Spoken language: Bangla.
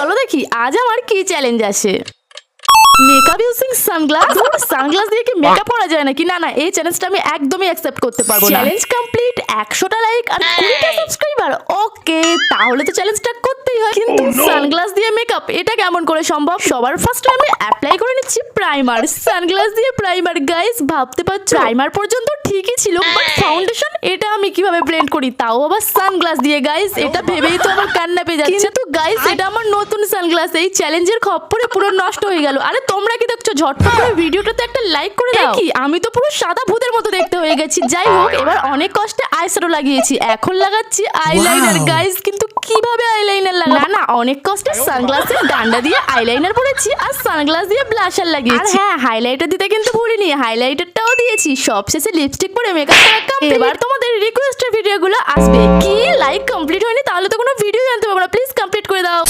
চলো দেখি আজ আমার কি চ্যালেঞ্জ আছে। Makeup using sunglass. সানগ্লাস দিয়ে কি মেকআপ করা যায় নাকি? না না, এই চ্যালেঞ্জটা আমি একদমই অ্যাকসেপ্ট করতে পারবো না। চ্যালেঞ্জ কমপ্লিট, 100টা লাইক আর 20টা সাবস্ক্রাইবার। ওকে, তাহলে তো চ্যালেঞ্জটা করতেই হয়। কিন্তু সানগ্লাস দিয়ে মেকআপ এটা কেমন করে সম্ভব? সবার ফার্স্টে আমি অ্যাপ্লাই করে নিচ্ছি প্রাইমার। সানগ্লাস দিয়ে প্রাইমার। গাইস ভাবতে পারছো, প্রাইমার পর্যন্ত ঠিকই ছিল, বাট ফাউন্ডেশন এটা আমি কিভাবে ব্লেন্ড করি, তাও আবার সানগ্লাস দিয়ে। গাইস এটা ভেবেই তো আমার কান্না পেয়ে যাচ্ছে। কিন্তু গাইস এটা আমার নতুন সানগ্লাস, এই চ্যালেঞ্জের খপ্পরে পুরো নষ্ট হয়ে গেল। আরে তোমরা কি দেখছো? ঝটপট করে ভিডিওটাতে একটা লাইক করে দাও। কি আমি তো পুরো সাদা ভূতের মতো দেখতে হয়ে গেছি। যাই হোক, এবার অনেক কষ্টে আইশ্যাডো লাগিয়েছি, এখন লাগাচ্ছি আইলাইনার। গাইস কিন্তু কিভাবে আইলাইনার লাগাবো? না না, অনেক কষ্টে সানগ্লাসের ডান্ডা দিয়ে আইলাইনার পরেছি আর সানগ্লাস দিয়ে ব্লাশার লাগিয়েছি। হ্যাঁ, হাইলাইটার দিতে কিন্তু ভুলিনি, হাইলাইটারটাও দিয়েছি। সবশেষে লিপস্টিক পরে মেকআপ করা কমপ্লিট। এবার তোমাদের রিকোয়েস্টের ভিডিওগুলো আসবে। কি লাইক কমপ্লিট হয়নি? তাহলে তো কোনো ভিডিও জানতে পারবো না। প্লিজ কমপ্লিট করে দাও।